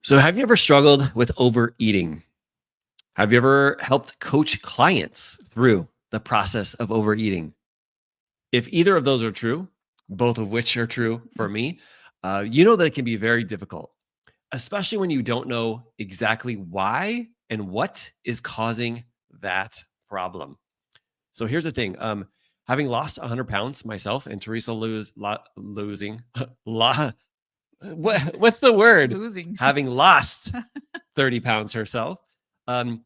So, have you ever struggled with overeating? Have you ever helped coach clients through the process of overeating? If either of those are true, both of which are true for me, you know that it can be very difficult, especially when you don't know exactly why and what is causing that problem. So, here's the thing. Having lost 100 pounds myself and Teresa losing, what's the word? Losing. Having lost 30 pounds herself. Um,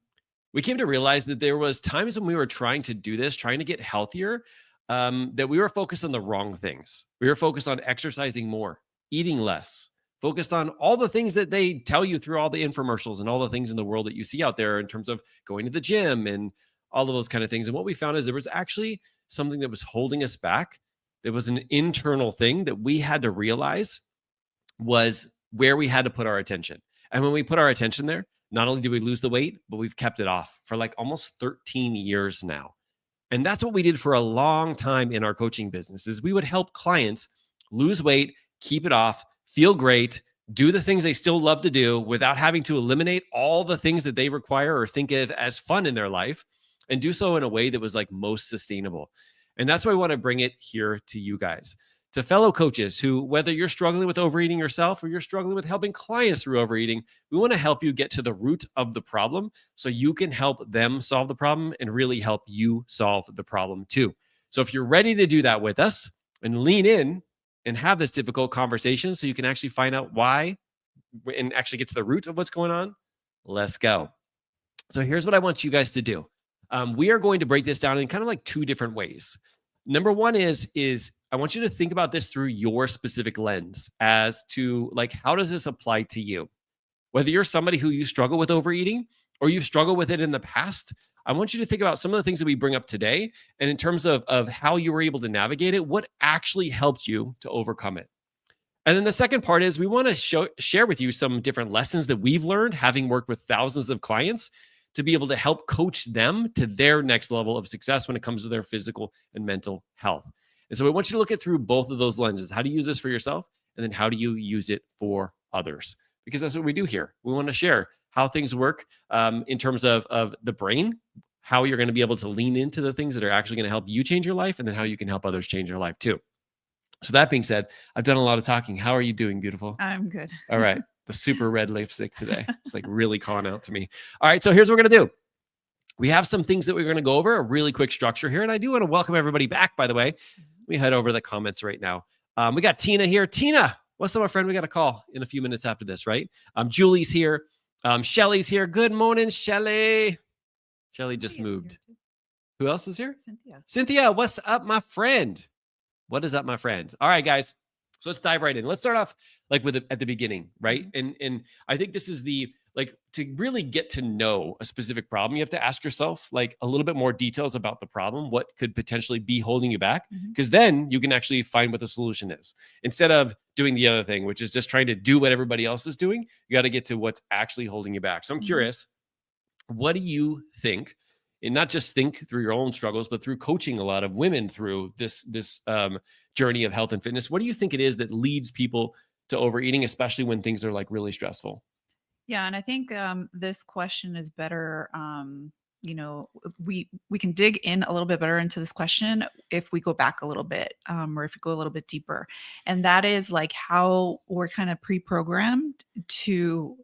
we came to realize that there was times when we were trying to do this, trying to get healthier, that we were focused on the wrong things. We were focused on exercising more, eating less, focused on all the things that they tell you through all the infomercials and all the things in the world that you see out there in terms of going to the gym and all of those kind of things. And what we found is there was actually something that was holding us back. There was an internal thing that we had to realize was where we had to put our attention. And when we put our attention there, not only did we lose the weight, but we've kept it off for like almost 13 years now. And that's what we did for a long time in our coaching business is we would help clients lose weight, keep it off, feel great, do the things they still love to do without having to eliminate all the things that they require or think of as fun in their life, and do so in a way that was like most sustainable. And that's why I want to bring it here to you guys, to fellow coaches who, whether you're struggling with overeating yourself or you're struggling with helping clients through overeating, we want to help you get to the root of the problem so you can help them solve the problem and really help you solve the problem too. So if you're ready to do that with us and lean in and have this difficult conversation so you can actually find out why and actually get to the root of what's going on, let's go. So here's what I want you guys to do. We are going to break this down in kind of like two different ways. Number one is I want you to think about this through your specific lens as to like, how does this apply to you? Whether you're somebody who you struggle with overeating or you've struggled with it in the past, I want you to think about some of the things that we bring up today. And in terms of how you were able to navigate it, what actually helped you to overcome it. And then the second part is we want to share with you some different lessons that we've learned having worked with thousands of clients to be able to help coach them to their next level of success when it comes to their physical and mental health. And so I want you to look at through both of those lenses. How do you use this for yourself? And then how do you use it for others? Because that's what we do here. We want to share how things work in terms of the brain, how you're going to be able to lean into the things that are actually going to help you change your life, and then how you can help others change their life too. So that being said, I've done a lot of talking. How are you doing, beautiful? I'm good. All right. The super red lipstick today. It's like really calling out to me. All right. So here's what we're going to do. We have some things that we're going to go over, a really quick structure here. And I do want to welcome everybody back, by the way. Let me head over to the comments right now. We got Tina here. Tina, what's up, my friend? We got a call in a few minutes after this, right? Julie's here. Shelly's here. Good morning, Shelly. Shelly just moved. Who else is here? Cynthia, what's up, my friend? What is up, my friend? All right, guys. So let's dive right in. Let's start off like with at the beginning, right? And I think this is the like to really get to know a specific problem, you have to ask yourself like a little bit more details about the problem, what could potentially be holding you back, because then you can actually find what the solution is instead of doing the other thing, which is just trying to do what everybody else is doing. You got to get to what's actually holding you back. So I'm curious, what do you think? And not just think through your own struggles, but through coaching a lot of women through this journey of health and fitness. What do you think it is that leads people to overeating, especially when things are like really stressful? Yeah, and I think this question is better. We can dig in a little bit better into this question if we go back a little bit, or if we go a little bit deeper, and that is like how we're kind of pre-programmed to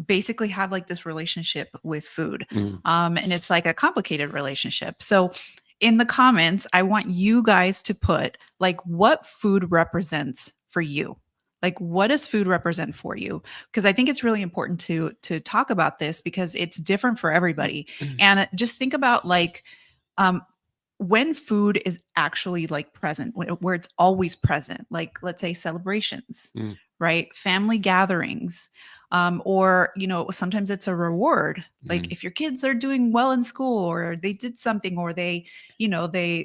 basically have like this relationship with food. And it's like a complicated relationship. So in the comments, I want you guys to put like what food represents for you. Like, what does food represent for you? Because I think it's really important to talk about this because it's different for everybody. And just think about like when food is actually like present, where it's always present, like let's say celebrations, right? Family gatherings, or, sometimes it's a reward. Like if your kids are doing well in school or they did something or they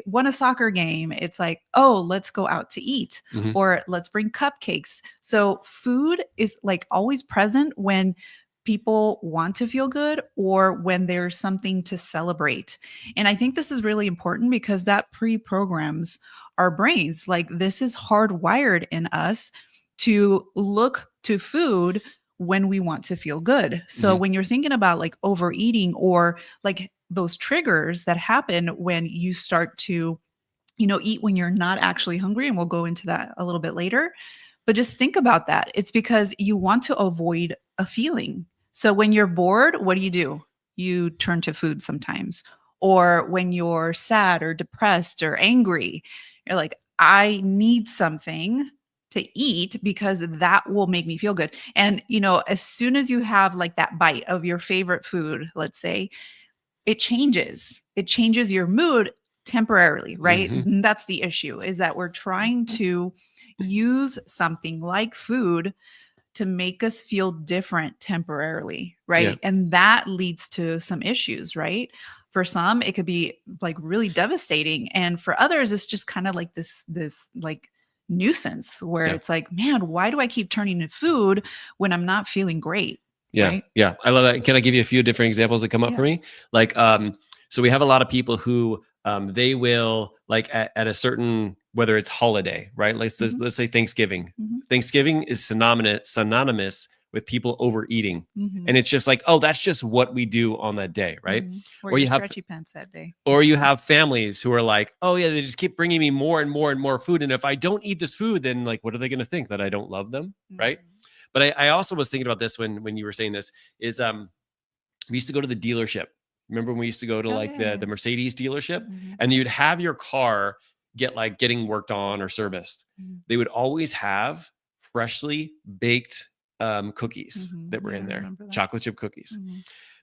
won a soccer game, it's like, oh, let's go out to eat or let's bring cupcakes. So food is like always present when people want to feel good or when there's something to celebrate. And I think this is really important because that pre-programs our brains. Like this is hardwired in us to look to food when we want to feel good. So when you're thinking about like overeating or like those triggers that happen when you start to, eat when you're not actually hungry, and we'll go into that a little bit later. But just think about that. It's because you want to avoid a feeling. So when you're bored, what do? You turn to food sometimes. Or when you're sad or depressed or angry, you're like, I need something to eat because that will make me feel good. And, as soon as you have like that bite of your favorite food, let's say, it changes. It changes your mood temporarily, right? And that's the issue, is that we're trying to use something like food to make us feel different temporarily, right? Yeah. And that leads to some issues, right? For some, it could be like really devastating, and for others, it's just kind of like this like nuisance where it's like, man, why do I keep turning to food when I'm not feeling great? Yeah. Right? Yeah. I love that. Can I give you a few different examples that come up for me? Like, so we have a lot of people who, they will like at a certain, whether it's holiday, right? Let's say Thanksgiving. Thanksgiving is synonymous with people overeating. And it's just like, oh, that's just what we do on that day, right? Or you have stretchy pants that day. Or you have families who are like, oh yeah, they just keep bringing me more and more and more food. And if I don't eat this food, then like, what are they going to think? That I don't love them, right? But I also was thinking about this when you were saying this is, we used to go to the dealership. Remember when we used to go to the Mercedes dealership, and you'd have your car getting worked on or serviced. They would always have freshly baked cookies that were in there, chocolate chip cookies.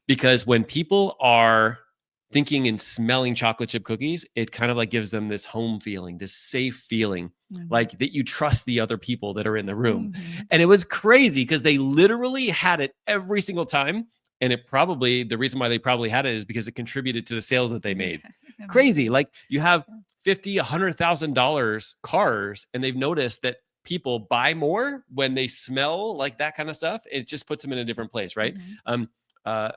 Because when people are thinking and smelling chocolate chip cookies, it kind of like gives them this home feeling, this safe feeling, like that you trust the other people that are in the room. And it was crazy because they literally had it every single time. And the reason why they probably had it is because it contributed to the sales that they made. Crazy. Like you have $50,000, $100,000 cars, and they've noticed that people buy more when they smell like that kind of stuff. It just puts them in a different place, right?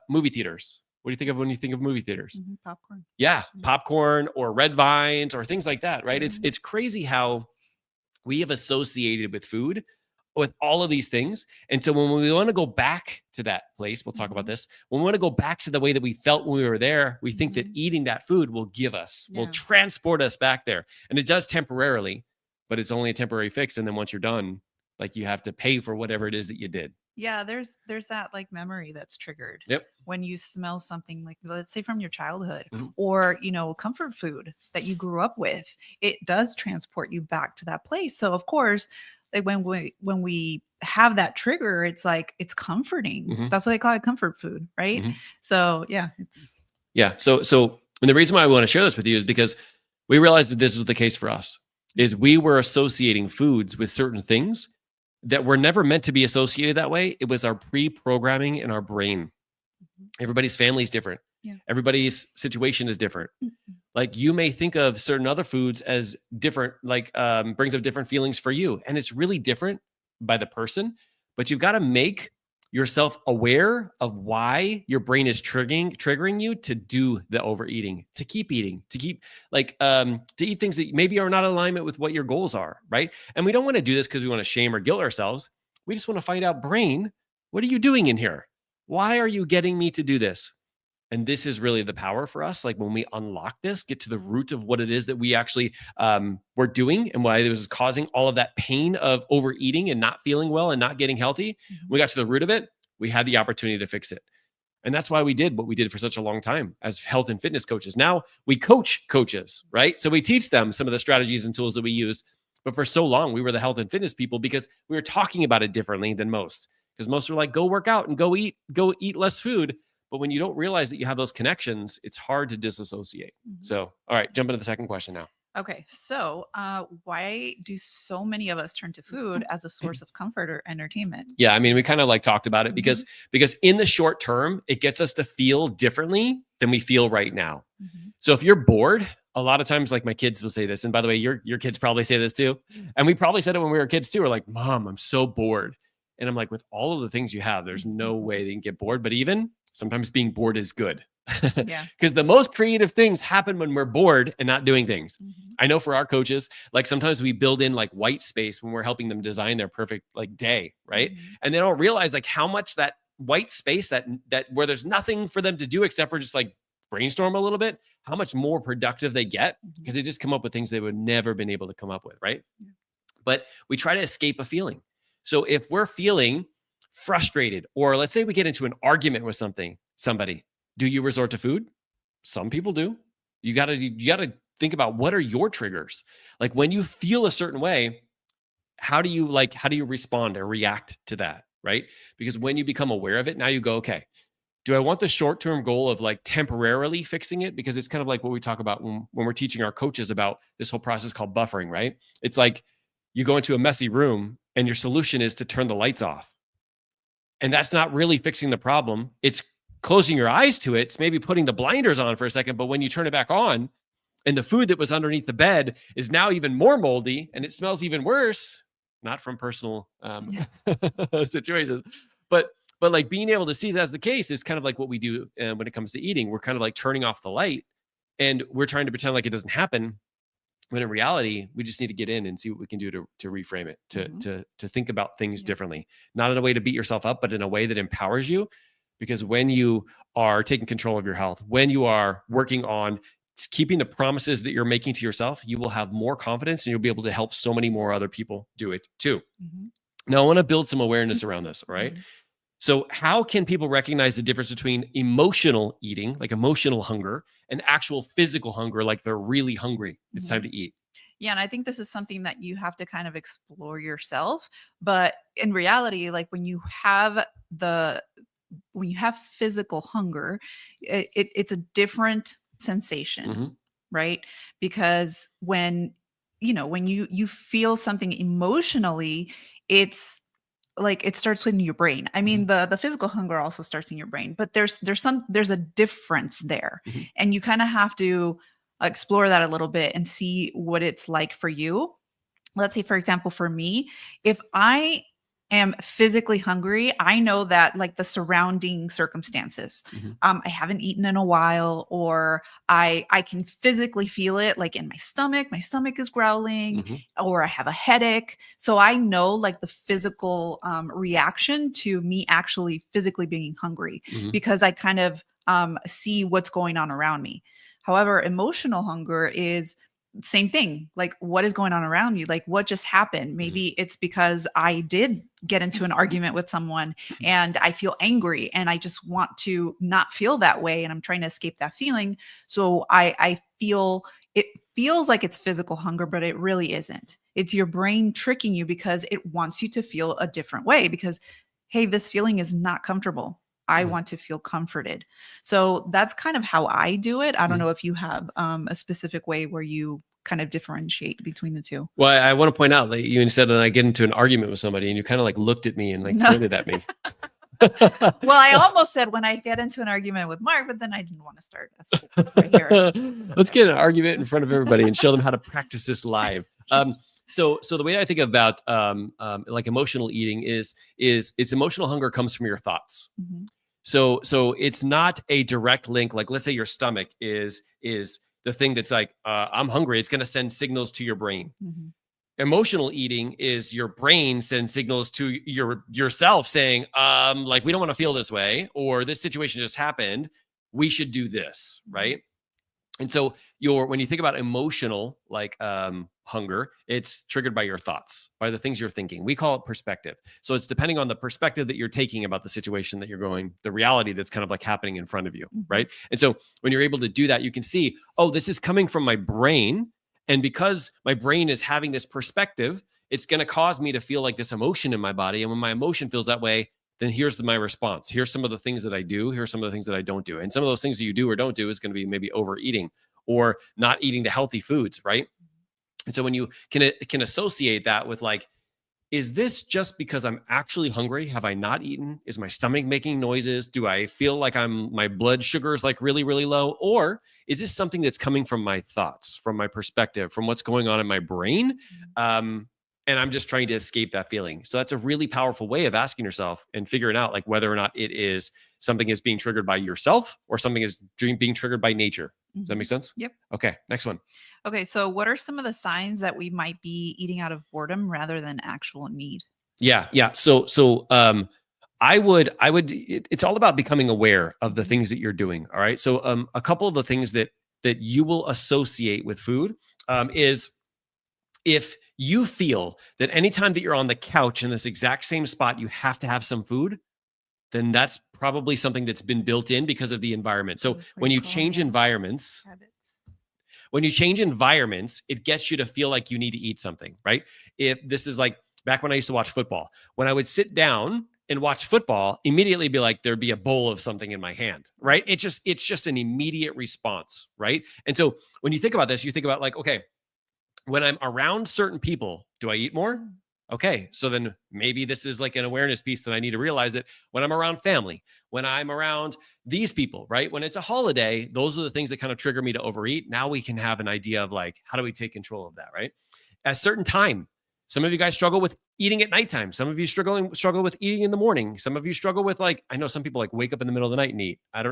Movie theaters. What do you think of when you think of movie theaters? Popcorn. Yeah, popcorn or red vines or things like that, right? It's crazy how we have associated with food with all of these things. And so when we want to go back to that place, we'll talk about this. When we want to go back to the way that we felt when we were there, we think that eating that food will will transport us back there. And it does temporarily, but it's only a temporary fix. And then once you're done, like you have to pay for whatever it is that you did. Yeah, there's that like memory that's triggered. Yep. When you smell something like, let's say from your childhood, or comfort food that you grew up with, it does transport you back to that place. So of course, like when we have that trigger, it's like it's comforting. That's why they call it comfort food, right? So So and the reason why I want to share this with you is because we realized that this was the case for us. Is we were associating foods with certain things that were never meant to be associated that way. It was our pre-programming in our brain. Everybody's family is different. Everybody's situation is different. Like you may think of certain other foods as different, like brings up different feelings for you. And it's really different by the person, but you've got to make yourself aware of why your brain is triggering you to do the overeating, to keep eating, to eat things that maybe are not in alignment with what your goals are, right? And we don't want to do this because we want to shame or guilt ourselves. We just want to find out, brain, what are you doing in here? Why are you getting me to do this? And this is really the power for us. Like when we unlock this, get to the root of what it is that we actually were doing and why it was causing all of that pain of overeating and not feeling well and not getting healthy. We got to the root of it. We had the opportunity to fix it. And that's why we did what we did for such a long time as health and fitness coaches. Now we coach coaches, right? So we teach them some of the strategies and tools that we used. But for so long, we were the health and fitness people because we were talking about it differently than most. Because most are like, go work out and go eat less food. But when you don't realize that you have those connections, it's hard to disassociate. So, all right, jump into the second question now. Okay. So why do so many of us turn to food as a source of comfort or entertainment? Yeah, I mean, we kind of like talked about it because in the short term, it gets us to feel differently than we feel right now. So if you're bored, a lot of times, like my kids will say this, and by the way, your kids probably say this too. And we probably said it when we were kids too. We're like, Mom, I'm so bored. And I'm like, with all of the things you have, there's no way they can get bored. But even sometimes being bored is good. Yeah. Because the most creative things happen when we're bored and not doing things. Mhm. I know for our coaches, like sometimes we build in like white space when we're helping them design their perfect like day, right? Mhm. And they don't realize like how much that white space that where there's nothing for them to do except for just like brainstorm a little bit, how much more productive they get because they just come up with things they would never been able to come up with, right? Yeah. But we try to escape a feeling. So if we're feeling frustrated, or let's say we get into an argument with somebody, do you resort to food? Some people do. You gotta think about what are your triggers. Like when you feel a certain way, how do you respond or react to that, right? Because when you become aware of it, now you go, okay, do I want the short-term goal of like temporarily fixing it? Because it's kind of like what we talk about when we're teaching our coaches about this whole process called buffering, right? It's like you go into a messy room and your solution is to turn the lights off. And that's not really fixing the problem. It's closing your eyes to it. It's maybe putting the blinders on for a second, but when you turn it back on and the food that was underneath the bed is now even more moldy and it smells even worse, not from personal situations, but like being able to see that's the case is kind of like what we do when it comes to eating. We're kind of like turning off the light and we're trying to pretend like it doesn't happen. When in reality, we just need to get in and see what we can do to reframe it, to think about things differently, not in a way to beat yourself up, but in a way that empowers you. Because when you are taking control of your health, when you are working on keeping the promises that you're making to yourself, you will have more confidence and you'll be able to help so many more other people do it too. Now, I want to build some awareness around this, all right? So how can people recognize the difference between emotional eating, like emotional hunger, and actual physical hunger, like they're really hungry, it's time to eat? Yeah, and I think this is something that you have to kind of explore yourself. But in reality, like when you have physical hunger, it's a different sensation, right? Because when you feel something emotionally, it's like it starts in your brain. I mean, the physical hunger also starts in your brain, but there's a difference there. And you kind of have to explore that a little bit and see what it's like for you. Let's say, for example, for me, if I am physically hungry, I know that like the surrounding circumstances, I haven't eaten in a while, or I can physically feel it like in my stomach is growling, or I have a headache. So I know like the physical reaction to me actually physically being hungry, because I kind of see what's going on around me. However, emotional hunger is same thing. Like, what is going on around you? Like, what just happened? Maybe it's because I did get into an argument with someone and I feel angry and I just want to not feel that way. And I'm trying to escape that feeling. So I feel it feels like it's physical hunger, but it really isn't. It's your brain tricking you because it wants you to feel a different way because, hey, this feeling is not comfortable. I want to feel comforted. So that's kind of how I do it. I don't know if you have a specific way where you kind of differentiate between the two. Well, I want to point out that you said that I get into an argument with somebody and you kind of like looked at me and like pointed at me. Well, I almost said when I get into an argument with Mark, but then I didn't want to start right here. Let's get an argument in front of everybody and show them how to practice this live. So the way I think about like emotional eating is it's emotional hunger comes from your thoughts. So it's not a direct link. Like, let's say your stomach is the thing that's like, I'm hungry. It's going to send signals to your brain. Emotional eating is your brain sends signals to yourself saying, like, we don't want to feel this way, or this situation just happened. We should do this, right? And so when you think about emotional, like hunger, it's triggered by your thoughts, by the things you're thinking. We call it perspective. So it's depending on the perspective that you're taking about the situation that you're going, the reality that's kind of like happening in front of you, right? And so when you're able to do that, you can see, oh, this is coming from my brain. And because my brain is having this perspective, it's going to cause me to feel like this emotion in my body. And when my emotion feels that way, then here's my response. Here's some of the things that I do. Here's some of the things that I don't do. And some of those things that you do or don't do is going to be maybe overeating or not eating the healthy foods, right? And so when you can associate that with like, is this just because I'm actually hungry? Have I not eaten? Is my stomach making noises? Do I feel like my blood sugar is like really, really low? Or is this something that's coming from my thoughts, from my perspective, from what's going on in my brain? and I'm just trying to escape that feeling. So that's a really powerful way of asking yourself and figuring out like whether or not it is something is being triggered by yourself or something is being triggered by nature. Does that make sense? Yep. Okay, next one. Okay, so what are some of the signs that we might be eating out of boredom rather than actual need? Yeah. So it's all about becoming aware of the things that you're doing. All right. So a couple of the things that you will associate with food is if you feel that anytime that you're on the couch in this exact same spot, you have to have some food, then that's probably something that's been built in because of the environment. So when you change environments, it gets you to feel like you need to eat something, right? If this is like back when I used to watch football, when I would sit down and watch football, immediately be like, there'd be a bowl of something in my hand, right? It's just an immediate response, right? And so when you think about this, you think about like, okay, when I'm around certain people, do I eat more? Okay, so then maybe this is like an awareness piece that I need to realize that when I'm around family, when I'm around these people, right? When it's a holiday, those are the things that kind of trigger me to overeat. Now we can have an idea of like, how do we take control of that, right? At a certain time, some of you guys struggle with eating at nighttime. Some of you struggle with eating in the morning. Some of you struggle with like, I know some people like wake up in the middle of the night and eat. I've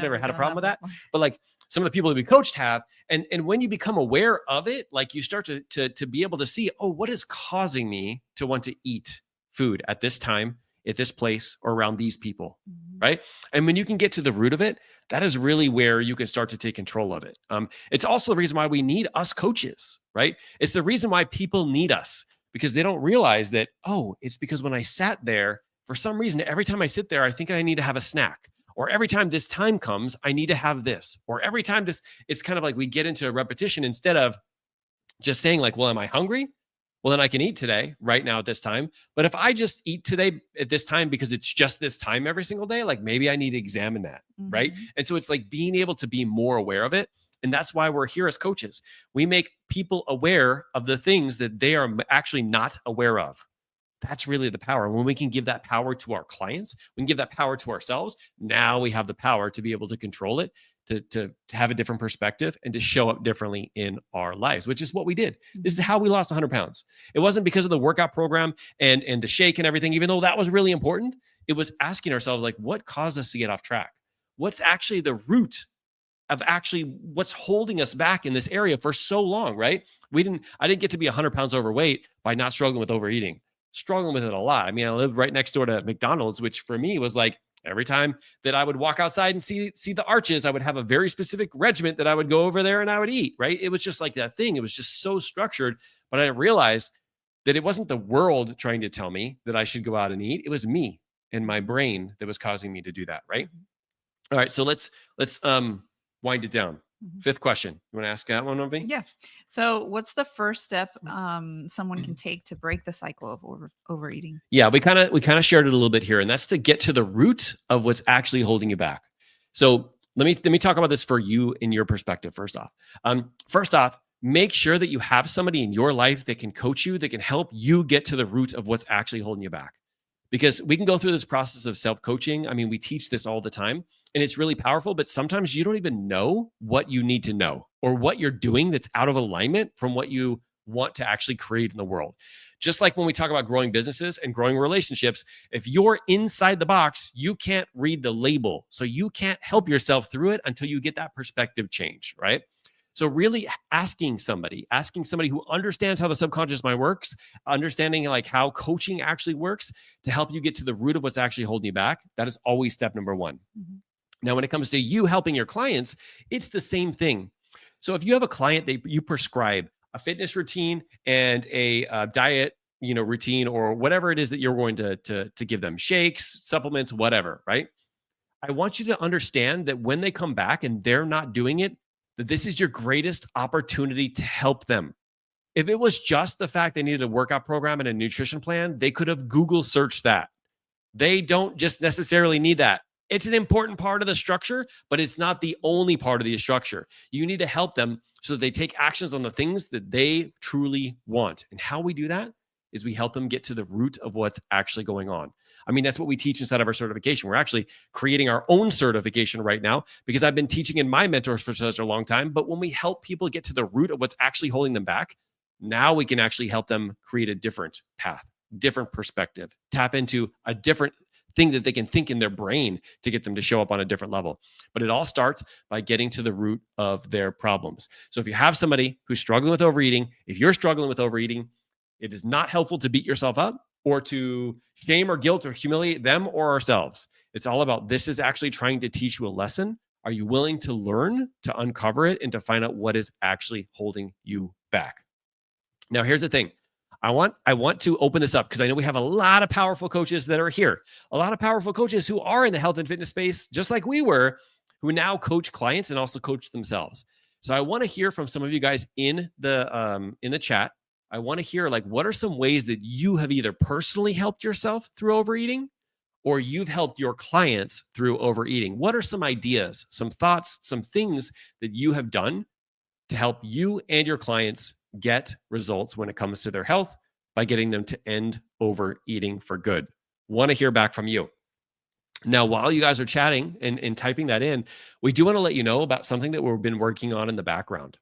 never had a problem with that. But like some of the people that we coached have, and when you become aware of it, like you start to be able to see, oh, what is causing me to want to eat food at this time, at this place, or around these people, right? And when you can get to the root of it, that is really where you can start to take control of it. It's also the reason why we need us coaches, right? It's the reason why people need us, because they don't realize that, oh, it's because when I sat there, for some reason, every time I sit there, I think I need to have a snack. Or every time this time comes, I need to have this. Or every time this, it's kind of like we get into a repetition instead of just saying like, well, am I hungry? Well, then I can eat today, right now at this time. But if I just eat today at this time because it's just this time every single day, like maybe I need to examine that, right? And so it's like being able to be more aware of it. And that's why we're here as coaches. We make people aware of the things that they are actually not aware of. That's really the power. When we can give that power to our clients, we can give that power to ourselves. Now we have the power to be able to control it, to have a different perspective, and to show up differently in our lives, which is what we did. This is how we lost 100 pounds. It wasn't because of the workout program and the shake and everything, even though that was really important. It was asking ourselves, like, what caused us to get off track? What's actually the root of actually what's holding us back in this area for so long, right? I didn't get to be 100 pounds overweight by not struggling with overeating. Struggling with it a lot. I mean, I lived right next door to McDonald's, which for me was like every time that I would walk outside and see the arches, I would have a very specific regiment that I would go over there and I would eat, right? It was just like that thing. It was just so structured. But I realized that it wasn't the world trying to tell me that I should go out and eat. It was me and my brain that was causing me to do that, right? All right, so let's wind it down. Fifth question. You want to ask that one of me? Yeah. So what's the first step someone can take to break the cycle of overeating? Yeah, we kind of shared it a little bit here, and that's to get to the root of what's actually holding you back. So let me talk about this for you in your perspective. First off, make sure that you have somebody in your life that can coach you, that can help you get to the root of what's actually holding you back. Because we can go through this process of self-coaching. I mean, we teach this all the time and it's really powerful, but sometimes you don't even know what you need to know or what you're doing that's out of alignment from what you want to actually create in the world. Just like when we talk about growing businesses and growing relationships, if you're inside the box, you can't read the label. So you can't help yourself through it until you get that perspective change, right? So really asking somebody who understands how the subconscious mind works, understanding like how coaching actually works to help you get to the root of what's actually holding you back. That is always step number one. Now, when it comes to you helping your clients, it's the same thing. So if you have a client that you prescribe a fitness routine and a diet, routine, or whatever it is that you're going to give them, shakes, supplements, whatever, right? I want you to understand that when they come back and they're not doing it, that this is your greatest opportunity to help them. If it was just the fact they needed a workout program and a nutrition plan, they could have Google searched that. They don't just necessarily need that. It's an important part of the structure, but it's not the only part of the structure. You need to help them so that they take actions on the things that they truly want. And how we do that is we help them get to the root of what's actually going on. I mean, that's what we teach inside of our certification. We're actually creating our own certification right now because I've been teaching in my mentors for such a long time. But when we help people get to the root of what's actually holding them back, Now we can actually help them create a different path, different perspective, tap into a different thing that they can think in their brain to get them to show up on a different level. But it all starts by getting to the root of their problems. So if you have somebody who's struggling with overeating, if you're struggling with overeating, it is not helpful to beat yourself up or to shame or guilt or humiliate them or ourselves. It's all about, this is actually trying to teach you a lesson. Are you willing to learn, to uncover it, and to find out what is actually holding you back? Now, here's the thing. I want to open this up because I know we have a lot of powerful coaches that are here, a lot of powerful coaches who are in the health and fitness space, just like we were, who now coach clients and also coach themselves. So I want to hear from some of you guys in the chat. I want to hear, like, what are some ways that you have either personally helped yourself through overeating, or you've helped your clients through overeating? What are some ideas, some thoughts, some things that you have done to help you and your clients get results when it comes to their health by getting them to end overeating for good? Want to hear back from you. Now, while you guys are chatting and typing that in, we do want to let you know about something that we've been working on in the background.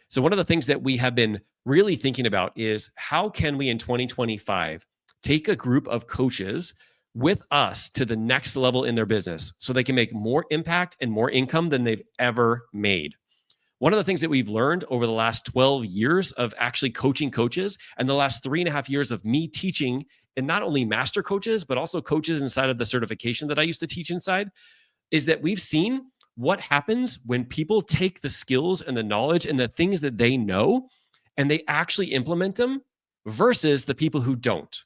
So one of the things that we have been really thinking about is, how can we in 2025 take a group of coaches with us to the next level in their business so they can make more impact and more income than they've ever made? One of the things that we've learned over the last 12 years of actually coaching coaches, and the last 3.5 years of me teaching, and not only master coaches, but also coaches inside of the certification that I used to teach inside, is that we've seen what happens when people take the skills and the knowledge and the things that they know and they actually implement them versus the people who don't.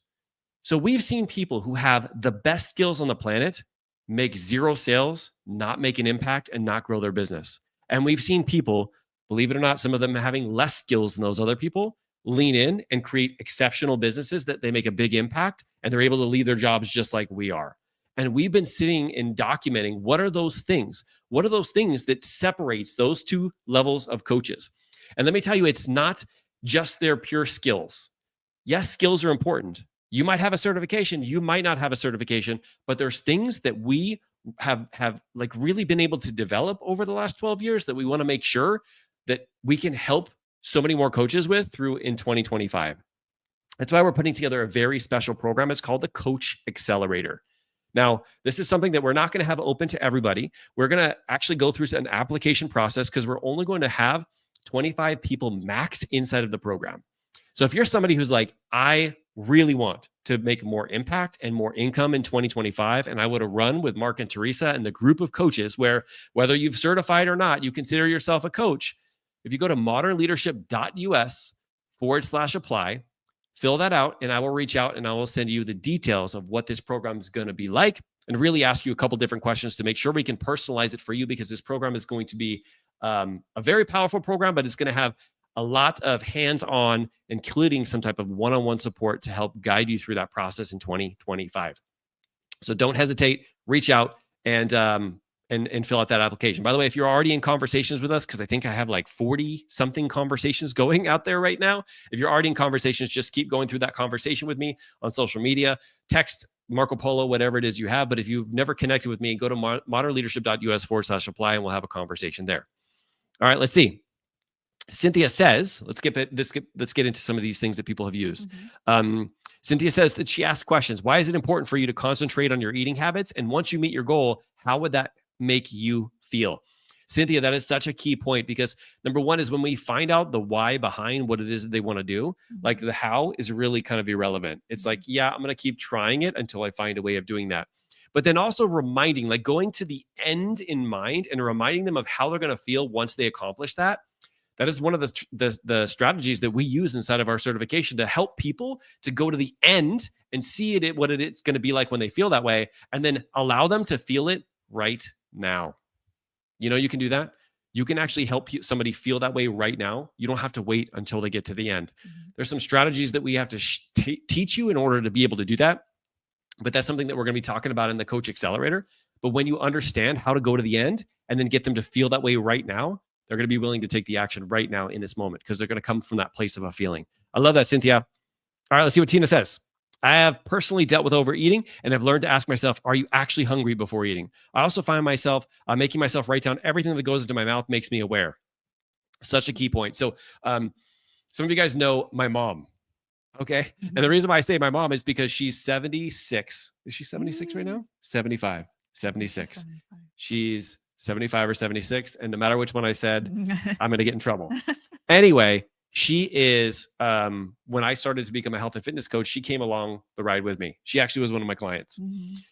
So we've seen people who have the best skills on the planet make zero sales, not make an impact, and not grow their business. And we've seen people, believe it or not, some of them having less skills than those other people, lean in and create exceptional businesses that they make a big impact, and they're able to leave their jobs just like we are. And we've been sitting and documenting, what are those things? What are those things that separates those two levels of coaches? And let me tell you, it's not just their pure skills. Yes, skills are important. You might have a certification, you might not have a certification, but there's things that we have like really been able to develop over the last 12 years that we want to make sure that we can help so many more coaches with through in 2025. That's why we're putting together a very special program. It's called the Coach Accelerator. Now, this is something that we're not going to have open to everybody. We're going to actually go through an application process because we're only going to have 25 people max inside of the program. So if you're somebody who's like, I really want to make more impact and more income in 2025, and I would have run with Mark and Teresa and the group of coaches where, whether you've certified or not, you consider yourself a coach. If you go to modernleadership.us/apply, fill that out, and I will reach out and I will send you the details of what this program is going to be like, and really ask you a couple different questions to make sure we can personalize it for you, because this program is going to be a very powerful program, but it's going to have a lot of hands-on, including some type of one-on-one support to help guide you through that process in 2025. So don't hesitate, reach out and fill out that application. By the way, if you're already in conversations with us, because I think I have like 40 something conversations going out there right now. If you're already in conversations, just keep going through that conversation with me on social media, text Marco Polo, whatever it is you have. But if you've never connected with me, go to modernleadership.us/apply and we'll have a conversation there. All right, let's see. Cynthia says, let's get into some of these things that people have used. Cynthia says that she asks questions. Why is it important for you to concentrate on your eating habits? And once you meet your goal, how would that make you feel? Cynthia, that is such a key point, because number one is when we find out the why behind what it is that they want to do, like the how is really kind of irrelevant. It's like, yeah, I'm going to keep trying it until I find a way of doing that. But then also reminding, like going to the end in mind and reminding them of how they're going to feel once they accomplish that. That is one of the strategies that we use inside of our certification to help people to go to the end and see what it's going to be like when they feel that way, and then allow them to feel it right now. You know, you can do that. You can actually help somebody feel that way right now. You don't have to wait until they get to the end. There's some strategies that we have to teach you in order to be able to do that. But that's something that we're going to be talking about in the Coach Accelerator. But when you understand how to go to the end and then get them to feel that way right now, they're going to be willing to take the action right now in this moment, because they're going to come from that place of a feeling. I love that, Cynthia. All right, let's see what Tina says. I have personally dealt with overeating and have learned to ask myself, are you actually hungry before eating? I also find myself making myself write down everything that goes into my mouth makes me aware. Such a key point. So Some of you guys know my mom. Okay. And the reason why I say my mom is because she's 76. Is she 76 right now? 75, 76. 75. She's 75 or 76. And no matter which one I said, I'm going to get in trouble. Anyway, she is, when I started to become a health and fitness coach, she came along the ride with me. She actually was one of my clients.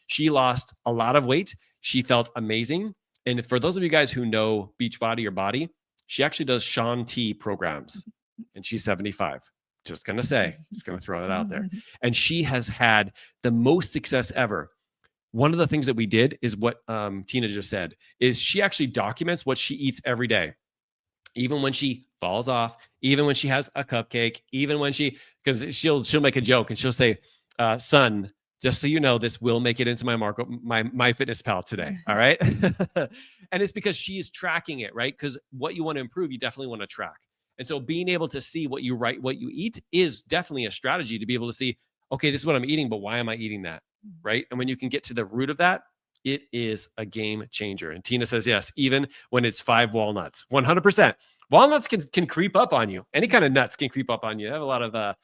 She lost a lot of weight. She felt amazing. And for those of you guys who know Beachbody or Body, she actually does Shaun T programs, and she's 75. Just going to say, just going to throw that out there. And she has had the most success ever. One of the things that we did is what Tina just said, is she actually documents what she eats every day. Even when she falls off, even when she has a cupcake, even when because she'll make a joke and she'll say, son, just so you know, this will make it into my MyFitnessPal today. All right. And it's because she is tracking it, right? Because what you want to improve, you definitely want to track. And so being able to see what you eat is definitely a strategy to be able to see, okay, this is what I'm eating, but why am I eating that? Right. And when you can get to the root of that, it is a game changer. And Tina says, yes, even when it's 5 walnuts, 100%. Walnuts can creep up on you. Any kind of nuts can creep up on you. They have a lot of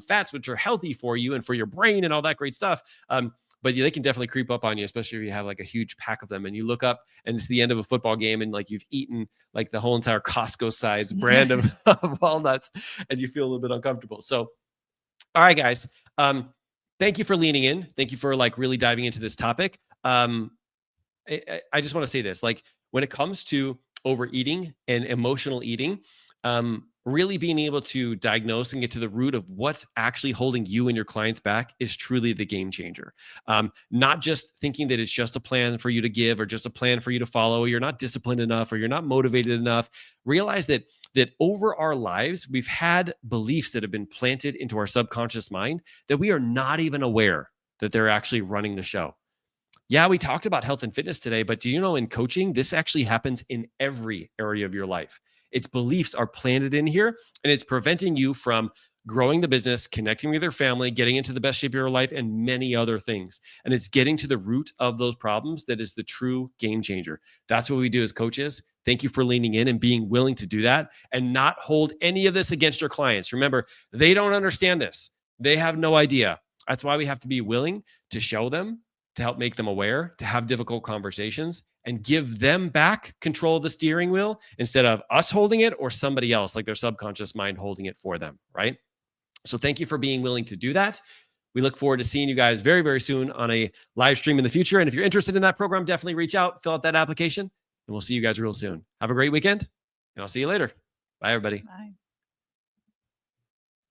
fats, which are healthy for you and for your brain and all that great stuff. But they can definitely creep up on you, especially if you have like a huge pack of them and you look up and it's the end of a football game and like you've eaten like the whole entire Costco size brand of walnuts and you feel a little bit uncomfortable. So, all right, guys. Thank you for leaning in. Thank you for like really diving into this topic. I just want to say this, like when it comes to overeating and emotional eating, really being able to diagnose and get to the root of what's actually holding you and your clients back is truly the game changer. Not just thinking that it's just a plan for you to give or just a plan for you to follow, or you're not disciplined enough or you're not motivated enough. Realize that over our lives, we've had beliefs that have been planted into our subconscious mind that we are not even aware that they're actually running the show. Yeah, we talked about health and fitness today, but do you know in coaching, this actually happens in every area of your life. Its beliefs are planted in here, and it's preventing you from growing the business, connecting with your family, getting into the best shape of your life, and many other things. And it's getting to the root of those problems that is the true game changer. That's what we do as coaches. Thank you for leaning in and being willing to do that and not hold any of this against your clients. Remember, they don't understand this. They have no idea. That's why we have to be willing to show them, to help make them aware, to have difficult conversations, and give them back control of the steering wheel instead of us holding it or somebody else, like their subconscious mind holding it for them, right? So thank you for being willing to do that. We look forward to seeing you guys very, very soon on a live stream in the future. And if you're interested in that program, definitely reach out, fill out that application, and we'll see you guys real soon. Have a great weekend, and I'll see you later. Bye, everybody. Bye.